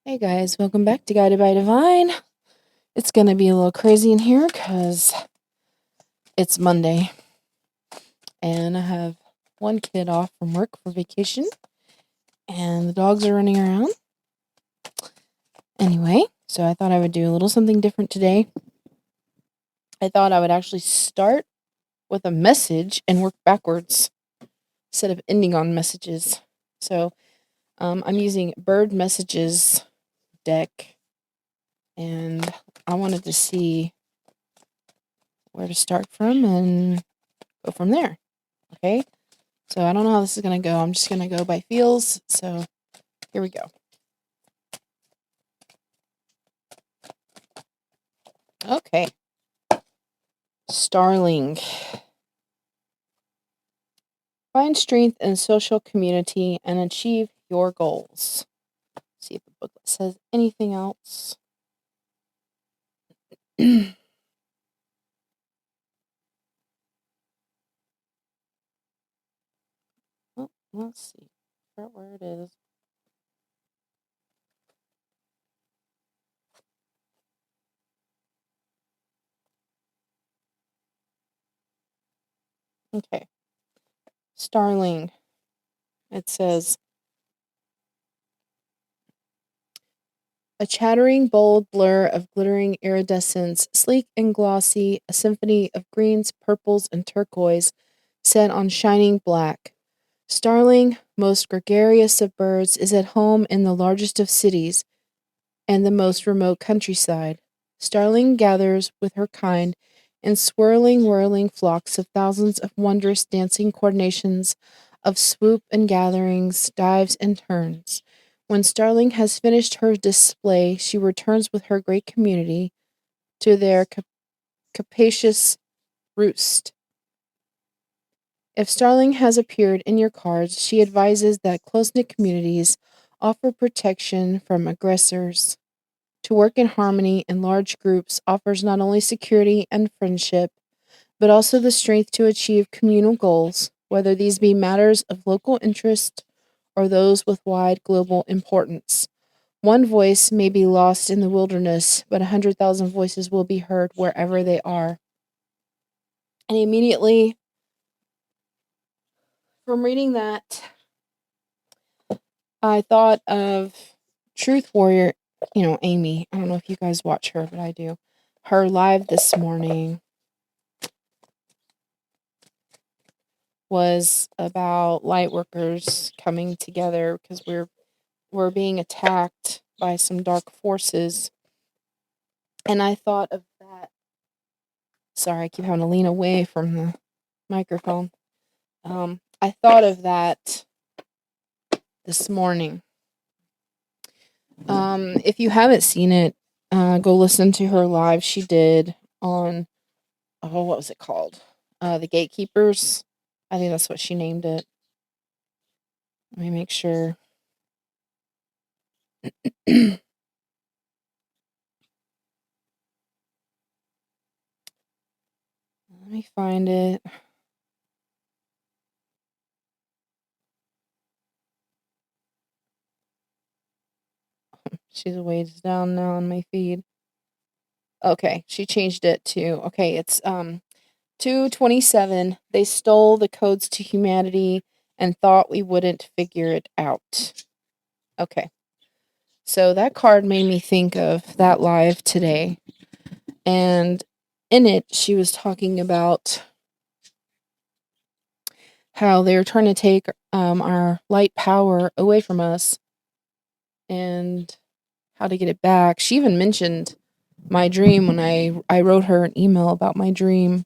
Hey guys, welcome back to Guided by Divine. It's gonna be a little crazy in here because it's Monday and I have one kid off from work for vacation and the dogs are running around. Anyway, so I thought I would do a little something different today. I thought I would actually start with a message and work backwards instead of ending on messages. So I'm using Bird Messages deck and I wanted to see where to start from and go from there. Okay, so I don't know how this is going to go. I'm just going to go by feels. So here we go. Okay. Starling. Find strength in social community and achieve your goals. Let's see if the booklet says anything else. Oh, let's see where it is. Okay. Starling. It says, a chattering, bold blur of glittering iridescence, sleek and glossy, a symphony of greens, purples, and turquoise set on shining black. Starling, most gregarious of birds, is at home in the largest of cities and the most remote countryside. Starling gathers with her kind in swirling, whirling flocks of thousands of wondrous dancing coordinations of swoop and gatherings, dives and turns. When Starling has finished her display, she returns with her great community to their capacious roost. If Starling has appeared in your cards, she advises that close knit communities offer protection from aggressors. To work in harmony in large groups offers not only security and friendship, but also the strength to achieve communal goals, whether these be matters of local interest or those with wide global importance. One voice may be lost in the wilderness, but 100,000 voices will be heard wherever they are. And immediately, from reading that, I thought of Truth Warrior, Amy. I don't know if you guys watch her, but I do. Her live this morning was about Lightworkers coming together because we're being attacked by some dark forces. And I thought of that. Sorry, I keep having to lean away from the microphone. I thought of that this morning. If you haven't seen it, go listen to her live she did on, what was it called? The Gatekeepers. I think that's what she named it. Let me make sure. Let me find it. She's a ways down now on my feed. Okay, she changed it to, okay, it's 227. They stole the codes to humanity and thought we wouldn't figure it out. Okay. So that card made me think of that live today. And in it, she was talking about how they're trying to take our light power away from us and how to get it back. She even mentioned my dream when I wrote her an email about my dream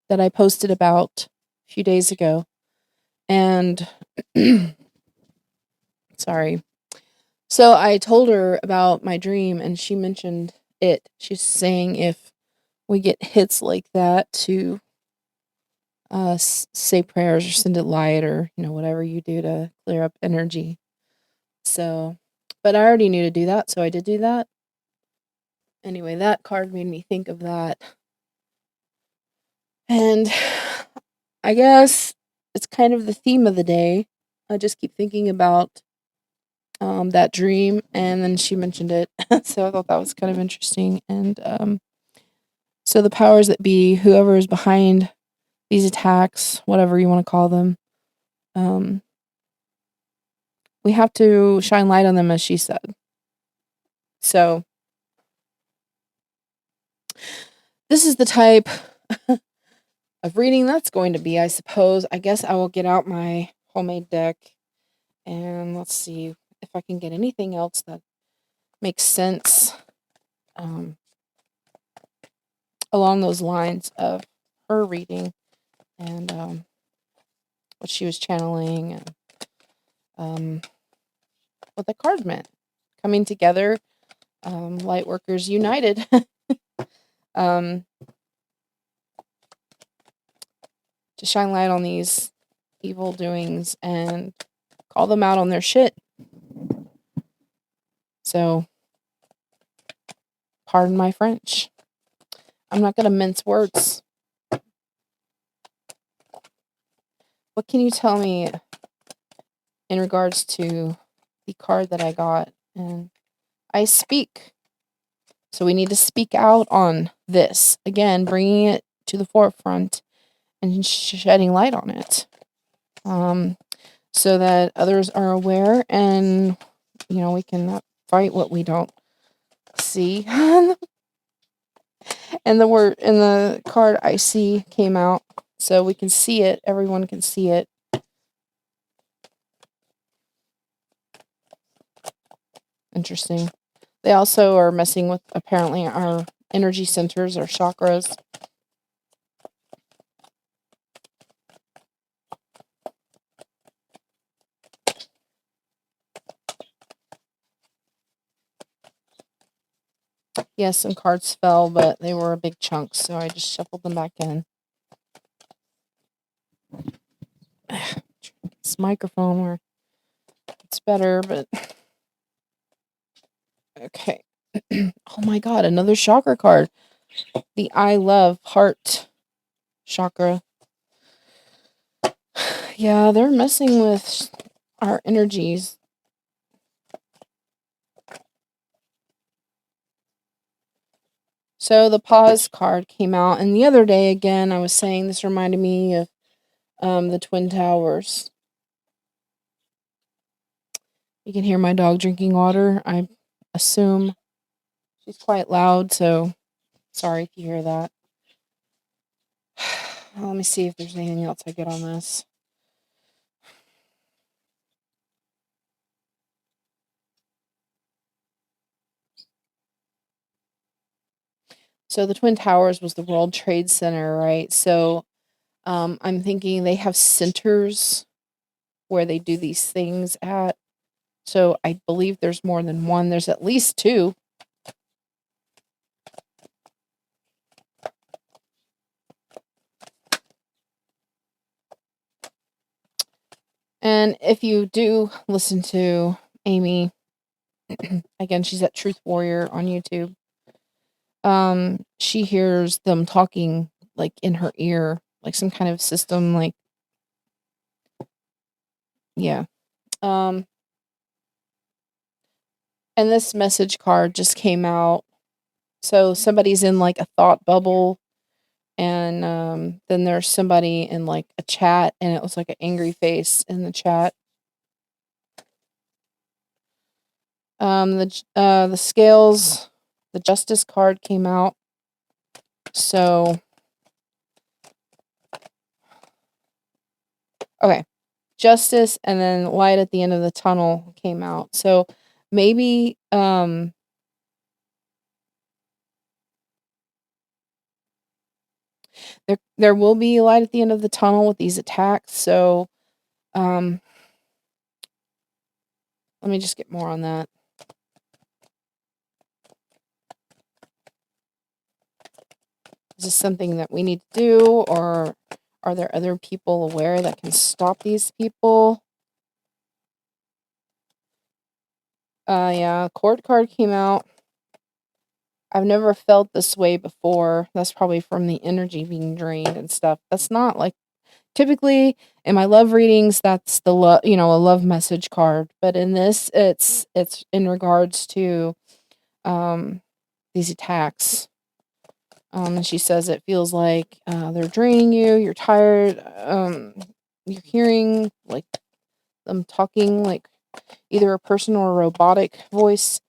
that I posted about a few days ago. And sorry. So I told her about my dream and she mentioned it. She's saying if we get hits like that to say prayers or send it light or, whatever you do to clear up energy. So, but I already knew to do that, so I did do that. Anyway, that card made me think of that. And I guess it's kind of the theme of the day. I just keep thinking about that dream, and then she mentioned it. So I thought that was kind of interesting. And so the powers that be, whoever is behind these attacks, whatever you want to call them, we have to shine light on them, as she said. So this is the type of reading that's going to be, I suppose. I guess I will get out my homemade deck and let's see if I can get anything else that makes sense along those lines of her reading and what she was channeling and what the card meant. Coming together, Lightworkers united. To shine light on these evil doings and call them out on their shit. So, pardon my French. I'm not going to mince words. What can you tell me in regards to the card that I got? And I speak. So we need to speak out on this. Again, bringing it to the forefront and shedding light on it. So that others are aware and, we can fight what we don't see. And the card I see came out, so we can see it. Everyone can see it. Interesting. They also are messing with, apparently, our energy centers, our chakras. Yes, some cards fell, but they were a big chunk, so I just shuffled them back in. This microphone where it's better, but okay. Oh my god, another chakra card. The I love heart chakra. Yeah, they're messing with our energies. So the pause card came out, and the other day, again, I was saying this reminded me of the Twin Towers. You can hear my dog drinking water. I assume she's quite loud, so sorry if you hear that. Let me see if there's anything else I get on this. So the Twin Towers was the World Trade Center, right? So I'm thinking they have centers where they do these things at. So I believe there's more than one. There's at least two. And if you do listen to Amy, again, she's at Truth Warrior on YouTube. She hears them talking like in her ear, like some kind of system, like, yeah. And this message card just came out. So somebody's in like a thought bubble, and then there's somebody in like a chat, and it was like an angry face in the chat. The scales, the justice card came out. So okay, justice and then light at the end of the tunnel came out. So maybe there will be light at the end of the tunnel with these attacks. So let me just get more on that. Is this something that we need to do, or are there other people aware that can stop these people? Yeah, court card came out. I've never felt this way before. That's probably from the energy being drained and stuff. That's not like, Typically, in my love readings, that's the a love message card. But in this, it's in regards to um, these attacks. And she says it feels like they're draining you. You're tired. You're hearing like them talking, like either a person or a robotic voice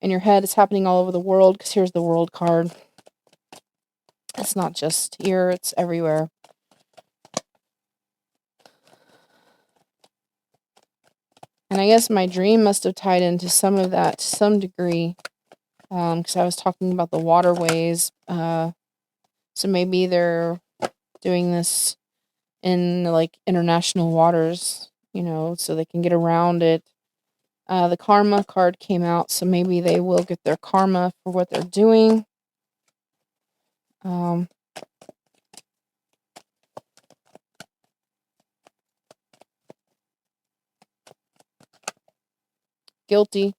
in your head. It's happening all over the world because here's the world card. It's not just here, it's everywhere. And I guess my dream must have tied into some of that to some degree, because I was talking about the waterways. So maybe they're doing this in like international waters, so they can get around it. The karma card came out, so maybe they will get their karma for what they're doing. Guilty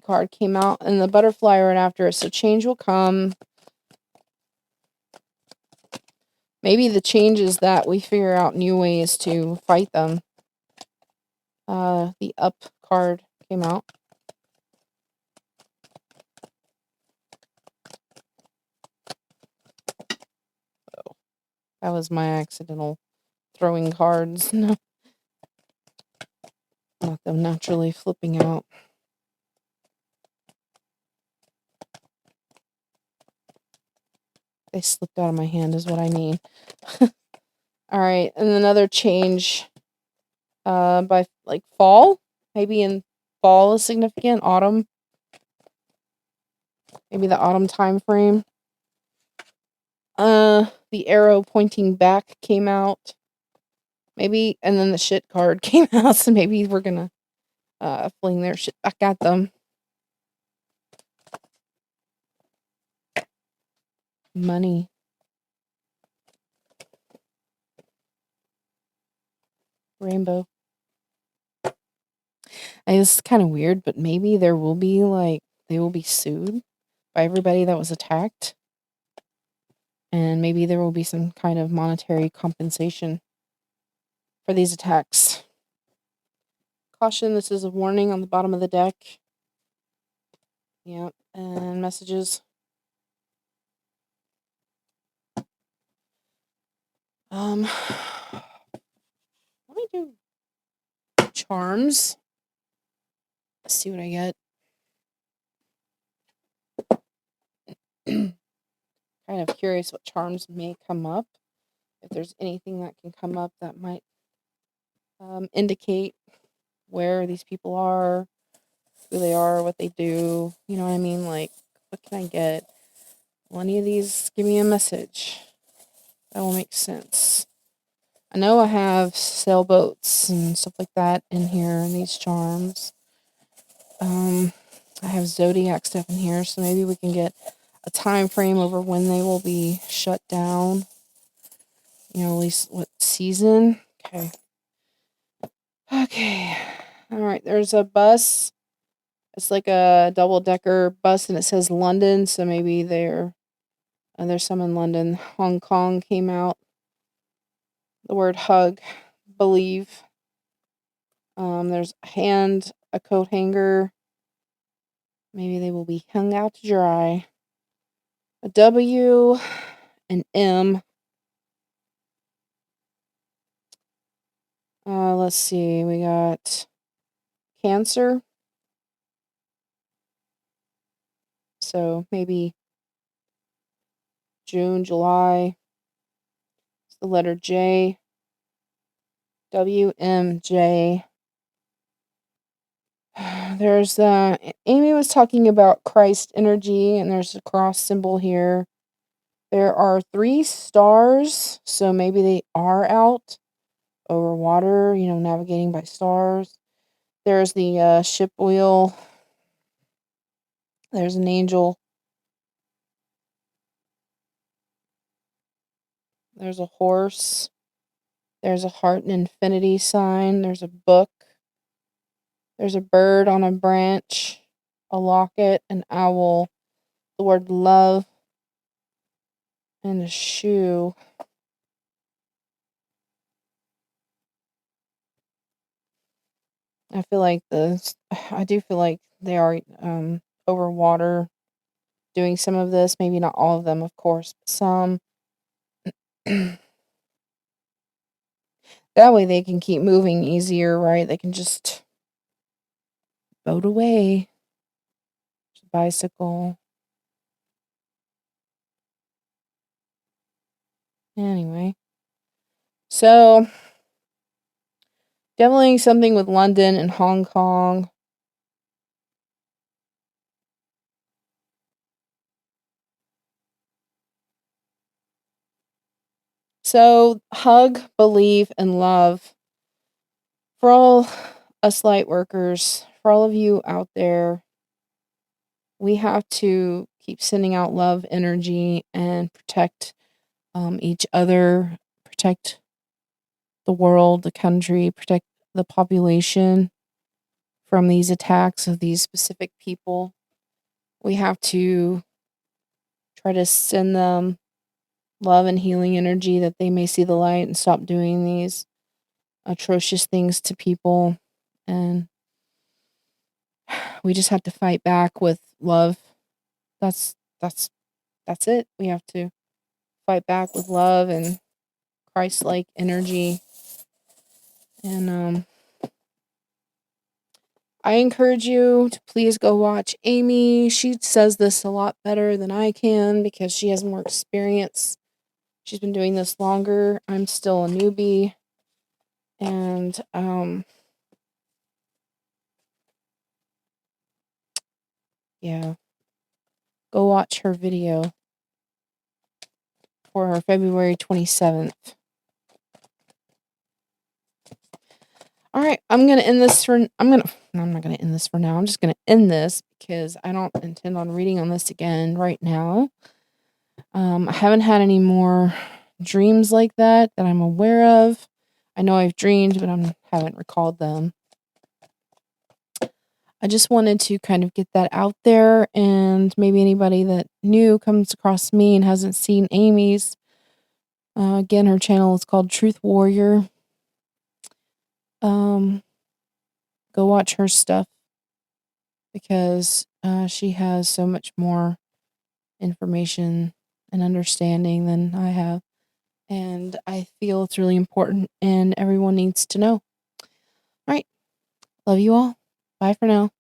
card came out, and the butterfly right after it. So change will come. Maybe the change is that we figure out new ways to fight them. The up card came out. Oh, that was my accidental throwing cards. Not them naturally flipping out. They slipped out of my hand is what I mean. All right, and another change by like fall. Maybe in fall is significant. Autumn. Maybe the autumn time frame. The arrow pointing back came out. Maybe, and then the shit card came out, so maybe we're gonna fling their shit back at them. Money. Rainbow. It's kind of weird, but maybe there will be they will be sued by everybody that was attacked. And maybe there will be some kind of monetary compensation for these attacks. Caution, this is a warning on the bottom of the deck. Yep, and messages. Let me do charms. Let's see what I get. Kind of curious what charms may come up. If there's anything that can come up that might indicate where these people are, who they are, what they do. You know what I mean? Like, what can I get? Will any of these give me a message? That will make sense. I know I have sailboats and stuff like that in here in these charms. I have zodiac stuff in here, so maybe we can get a time frame over when they will be shut down. At least what season. Okay. All right, there's a bus. It's like a double-decker bus, and it says London, so maybe there's some in London. Hong Kong came out. The word hug, believe. There's a hand, a coat hanger. Maybe they will be hung out to dry. A W, an M. Let's see. We got Cancer. So maybe June, July. It's the letter J. WMJ. There's Amy was talking about Christ energy, and there's a cross symbol here. There are 3 stars, so maybe they are out over water, navigating by stars. There's the ship wheel. There's an angel. There's a horse. There's a heart and infinity sign. There's a book. There's a bird on a branch, a locket, an owl, the word love, and a shoe. I feel like I do feel like they are over water doing some of this. Maybe not all of them, of course, but some. That way they can keep moving easier, right? They can just boat away. Bicycle. Anyway. So, definitely something with London and Hong Kong. So, hug, believe, and love. For all us light workers, for all of you out there, we have to keep sending out love energy and protect each other, protect the world, the country, protect the population from these attacks of these specific people. We have to try to send them love and healing energy that they may see the light and stop doing these atrocious things to people. And we just have to fight back with love. That's that's that's it. We have to fight back with love and Christ-like energy. And I encourage you to please go watch Amy. She says this a lot better than I can because she has more experience. She's been doing this longer. I'm still a newbie. And yeah, go watch her video for her February 27th. All right, I'm not going to end this for now. I'm just going to end this because I don't intend on reading on this again right now. I haven't had any more dreams like that I'm aware of. I know I've dreamed, but I haven't recalled them. I just wanted to kind of get that out there, and maybe anybody that new comes across me and hasn't seen Amy's. Again, her channel is called Truth Warrior. Go watch her stuff because she has so much more information and understanding than I have. And I feel it's really important and everyone needs to know. All right. Love you all. Bye for now.